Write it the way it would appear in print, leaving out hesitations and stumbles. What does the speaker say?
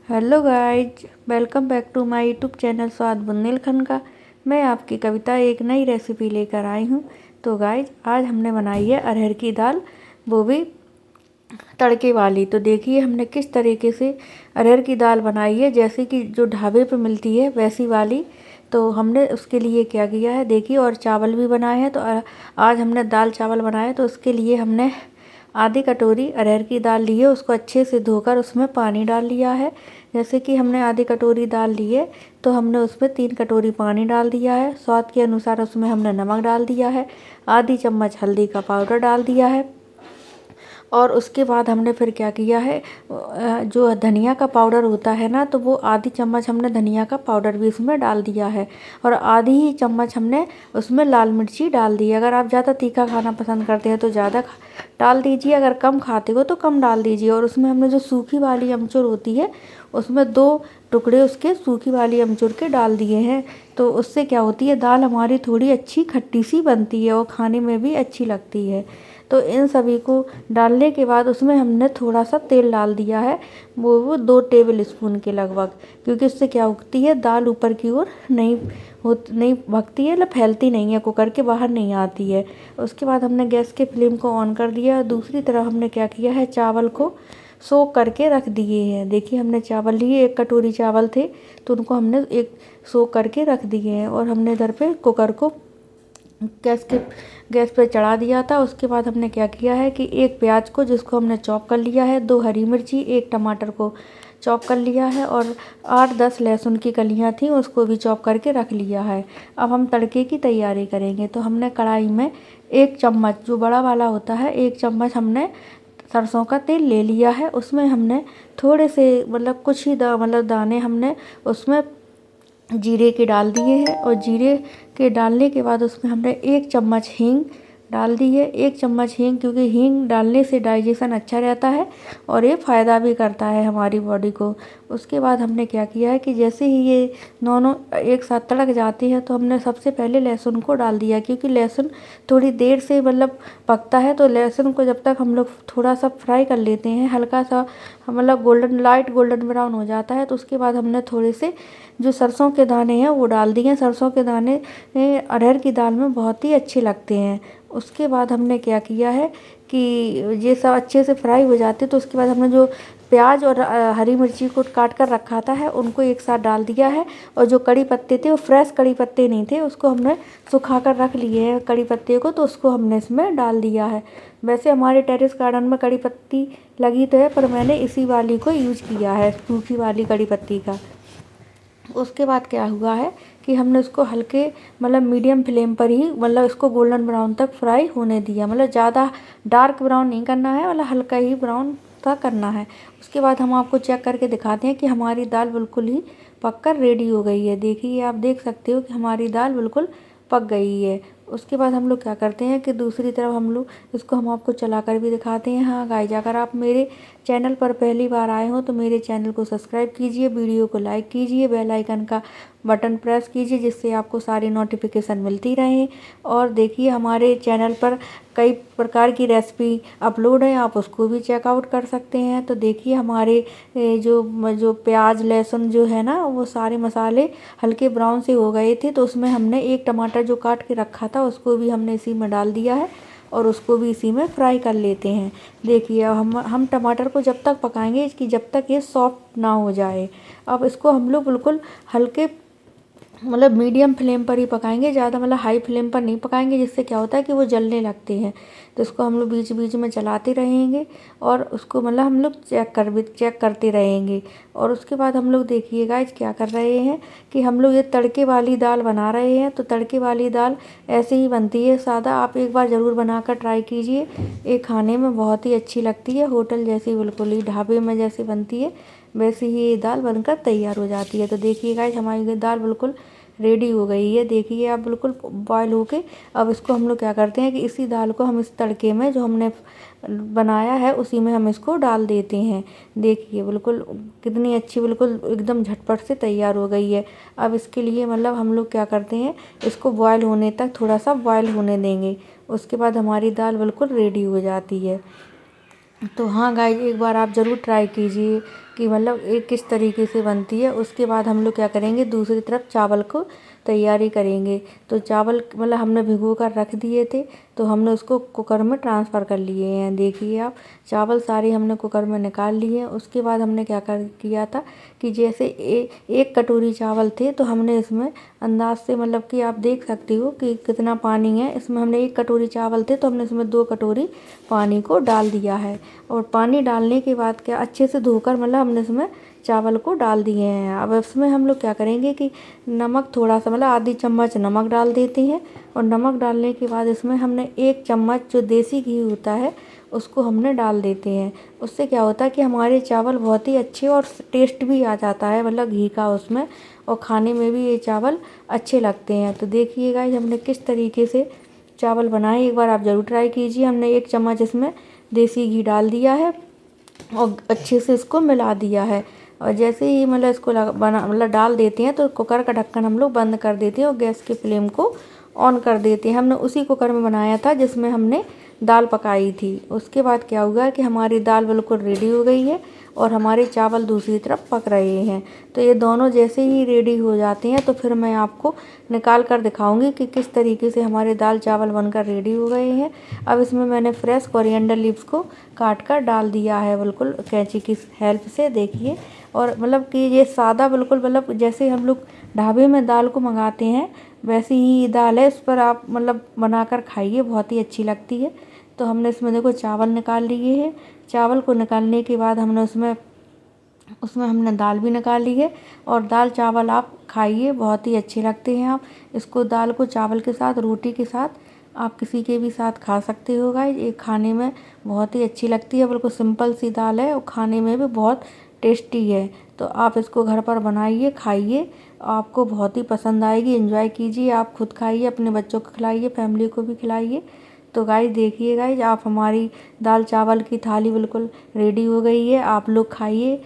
Hello guys, welcome back to my YouTube channel स्वाद बुंदेलखंड का। मैं आपकी कविता एक नई रेसिपी लेकर आई हूँ। तो गाइज, आज हमने बनाई है अरहर की दाल, वो भी तड़के वाली। तो देखिए हमने किस तरीके से अरहर की दाल बनाई है, जैसे कि जो ढाबे पे मिलती है वैसी वाली। तो हमने उसके लिए क्या किया है देखिए, और चावल भी बनाए हैं। तो आज हमने दाल चावल बनाए, तो उसके लिए हमने आधी कटोरी अरहर की दाल ली है। उसको अच्छे से धोकर उसमें पानी डाल लिया है। जैसे कि हमने आधी कटोरी दाल ली है, तो हमने उसमें 3 कटोरी पानी डाल दिया है। स्वाद के अनुसार उसमें हमने नमक डाल दिया है, आधी चम्मच हल्दी का पाउडर डाल दिया है। और उसके बाद हमने फिर क्या किया है, जो धनिया का पाउडर होता है ना, तो वो आधी चम्मच हमने धनिया का पाउडर भी उसमें डाल दिया है। और आधी ही चम्मच हमने उसमें लाल मिर्ची डाल दी है। अगर आप ज़्यादा तीखा खाना पसंद करते हैं तो ज़्यादा डाल दीजिए, अगर कम खाते हो तो कम डाल दीजिए। और उसमें हमने जो सूखी वाली अमचूर होती है, उसमें 2 टुकड़े उसके सूखी वाली अमचूर के डाल दिए हैं। तो उससे क्या होती है, दाल हमारी थोड़ी अच्छी खट्टी सी बनती है और खाने में भी अच्छी लगती है। तो इन सभी को डालने के बाद उसमें हमने थोड़ा सा तेल डाल दिया है, वो 2 टेबल स्पून के लगभग। क्योंकि उससे क्या होती है, दाल ऊपर की ओर नहीं भगती है, मतलब फैलती नहीं है, कुकर के बाहर नहीं आती है। उसके बाद हमने गैस के फ्लेम को ऑन कर दिया और दूसरी तरफ हमने क्या किया है, चावल को सोख करके रख दिए हैं। देखिए हमने चावल लिए, 1 कटोरी चावल थे, तो उनको हमने एक सोख करके रख दिए हैं। और हमने इधर पे कुकर को गैस पे चढ़ा दिया था। उसके बाद हमने क्या किया है कि 1 प्याज को, जिसको हमने चॉप कर लिया है, 2 हरी मिर्ची, 1 टमाटर को चॉप कर लिया है, और 8-10 लहसुन की कलियां थी, उसको भी चॉप करके रख लिया है। अब हम तड़के की तैयारी करेंगे। तो हमने कढ़ाई में 1 चम्मच, जो बड़ा वाला होता है, 1 चम्मच हमने सरसों का तेल ले लिया है। उसमें हमने थोड़े से, मतलब कुछ ही दाने हमने उसमें जीरे के डाल दिए हैं। और जीरे के डालने के बाद उसमें हमने 1 चम्मच हींग डाल दी है। 1 चम्मच हींग, क्योंकि हींग डालने से डाइजेशन अच्छा रहता है और ये फ़ायदा भी करता है हमारी बॉडी को। उसके बाद हमने क्या किया है कि जैसे ही ये दोनों एक साथ तड़क जाती है, तो हमने सबसे पहले लहसुन को डाल दिया। क्योंकि लहसुन थोड़ी देर से पकता है, तो लहसुन को जब तक हम लोग थोड़ा सा फ्राई कर लेते हैं, हल्का सा लाइट गोल्डन ब्राउन हो जाता है, तो उसके बाद हमने थोड़े से जो सरसों के दाने हैं वो डाल दिए। सरसों के दाने अरहर की दाल में बहुत ही अच्छे लगते हैं। उसके बाद हमने क्या किया है कि ये सब अच्छे से फ्राई हो जाते, तो उसके बाद हमने जो प्याज और हरी मिर्ची को काट कर रखा था है, उनको एक साथ डाल दिया है। और जो कड़ी पत्ते थे, वो फ्रेश कड़ी पत्ते नहीं थे, उसको हमने सुखा कर रख लिए हैं कड़ी पत्ते को, तो उसको हमने इसमें डाल दिया है। वैसे हमारे टेरेस गार्डन में कड़ी पत्ती लगी तो है, पर मैंने इसी वाली को यूज किया है, सूखी वाली कड़ी पत्ती का। उसके बाद क्या हुआ है कि हमने उसको हल्के, मीडियम फ्लेम पर ही, इसको गोल्डन ब्राउन तक फ्राई होने दिया। ज़्यादा डार्क ब्राउन नहीं करना है, हल्का ही ब्राउन सा करना है। उसके बाद हम आपको चेक करके दिखाते हैं कि हमारी दाल बिल्कुल ही पककर रेडी हो गई है। देखिए, आप देख सकते हो कि हमारी दाल बिल्कुल पक गई है। उसके बाद हम लोग क्या करते हैं कि दूसरी तरफ हम आपको चलाकर भी दिखाते हैं। हाँ गाइज, अगर आप मेरे चैनल पर पहली बार आए हो तो मेरे चैनल को सब्सक्राइब कीजिए, वीडियो को लाइक कीजिए, बेल आइकन का बटन प्रेस कीजिए, जिससे आपको सारी नोटिफिकेशन मिलती रहे। और देखिए, हमारे चैनल पर कई प्रकार की रेसिपी अपलोड है, आप उसको भी चेकआउट कर सकते हैं। तो देखिए, हमारे जो प्याज लहसुन जो है ना, वो सारे मसाले हल्के ब्राउन से हो गए थे। तो उसमें हमने 1 टमाटर जो काट के रखा था, उसको भी हमने इसी में डाल दिया है और उसको भी इसी में फ्राई कर लेते हैं। देखिए, अब हम टमाटर को जब तक पकाएंगे कि जब तक ये सॉफ्ट ना हो जाए। अब इसको हम लोग बिल्कुल हल्के, मीडियम फ्लेम पर ही पकाएंगे, ज़्यादा हाई फ्लेम पर नहीं पकाएंगे, जिससे क्या होता है कि वो जलने लगते हैं। तो इसको हम लोग बीच बीच में चलाते रहेंगे और उसको हम लोग चेक करते रहेंगे। और उसके बाद हम लोग, देखिए गाइस, क्या कर रहे हैं कि हम लोग ये तड़के वाली दाल बना रहे हैं। तो तड़के वाली दाल ऐसे ही बनती है सादा, आप एक बार ज़रूर बनाकर ट्राई कीजिए। ये खाने में बहुत ही अच्छी लगती है, होटल जैसी, बिल्कुल ही ढाबे में जैसे बनती है वैसे ही ये दाल बनकर तैयार हो जाती है। तो देखिए गाइस, हमारी ये दाल बिल्कुल रेडी हो गई है। देखिए आप, बिल्कुल बॉयल होके। अब इसको हम लोग क्या करते हैं कि इसी दाल को हम इस तड़के में जो हमने बनाया है, उसी में हम इसको डाल देते हैं। देखिए बिल्कुल कितनी अच्छी, बिल्कुल एकदम झटपट से तैयार हो गई है। अब इसके लिए हम लोग क्या करते हैं, इसको बॉयल होने तक थोड़ा सा बॉयल होने देंगे। उसके बाद हमारी दाल बिल्कुल रेडी हो जाती है। तो हाँ गाइज, एक बार आप ज़रूर ट्राई कीजिए। कि मतलब एक किस तरीके से बनती है। उसके बाद हम लोग क्या करेंगे, दूसरी तरफ चावल को तैयारी करेंगे। तो चावल मतलब हमने भिगो कर रख दिए थे, तो हमने उसको कुकर में ट्रांसफ़र कर लिए हैं। देखिए आप, चावल सारे हमने कुकर में निकाल लिए हैं। उसके बाद हमने क्या किया था कि जैसे एक कटोरी चावल थे, तो हमने इसमें अंदाज से मतलब कि आप देख सकते हो कि कितना पानी है। इसमें हमने 1 कटोरी चावल थे, तो हमने इसमें 2 कटोरी पानी को डाल दिया है। और पानी डालने के बाद क्या अच्छे से धोकर मतलब हमने इसमें चावल को डाल दिए हैं। अब इसमें हम लोग क्या करेंगे कि नमक थोड़ा सा मतलब आधी चम्मच नमक डाल देते हैं। और नमक डालने के बाद इसमें हमने 1 चम्मच जो देसी घी होता है उसको हमने डाल देते हैं। उससे क्या होता है कि हमारे चावल बहुत ही अच्छे और टेस्ट भी आ जाता है मतलब घी का उसमें, और खाने में भी ये चावल अच्छे लगते हैं। तो देखिए गाइस, हमने किस तरीके से चावल बनाए, एक बार आप ज़रूर ट्राई कीजिए। हमने 1 चम्मच इसमें देसी घी डाल दिया है और अच्छे से इसको मिला दिया है। और जैसे ही मतलब इसको मतलब डाल देते हैं, तो कुकर का ढक्कन हम लोग बंद कर देते हैं और गैस के फ्लेम को ऑन कर देते हैं। हमने उसी कुकर में बनाया था जिसमें हमने दाल पकाई थी। उसके बाद क्या हुआ कि हमारी दाल बिल्कुल रेडी हो गई है और हमारे चावल दूसरी तरफ पक रहे हैं। तो ये दोनों जैसे ही रेडी हो जाते हैं, तो फिर मैं आपको निकाल कर दिखाऊंगी कि किस तरीके से हमारे दाल चावल बनकर रेडी हो गए हैं। अब इसमें मैंने फ्रेश कोरिएंडर लीव्स को काट कर डाल दिया है, बिल्कुल कैंची की हेल्प से। देखिए, और मतलब कि ये सादा बिल्कुल मतलब जैसे हम लोग ढाबे में दाल को मंगाते हैं वैसी ही दाल है। इस पर आप मतलब बनाकर खाइए, बहुत ही अच्छी लगती है। तो हमने इसमें देखो चावल निकाल लिए हैं। चावल को निकालने के बाद हमने उसमें हमने दाल भी निकाल ली है। और दाल चावल आप खाइए, बहुत ही अच्छे लगते हैं। आप इसको दाल को चावल के साथ, रोटी के साथ, आप किसी के भी साथ खा सकते हो गाइस। ये खाने में बहुत ही अच्छी लगती है, बिल्कुल सिंपल सी दाल है और खाने में भी बहुत टेस्टी है। तो आप इसको घर पर बनाइए, खाइए, आपको बहुत ही पसंद आएगी। एंजॉय कीजिए, आप खुद खाइए, अपने बच्चों को खिलाइए, फैमिली को भी खिलाइए। तो गाइस देखिए गाइस, आप हमारी दाल चावल की थाली बिल्कुल रेडी हो गई है। आप लोग खाइए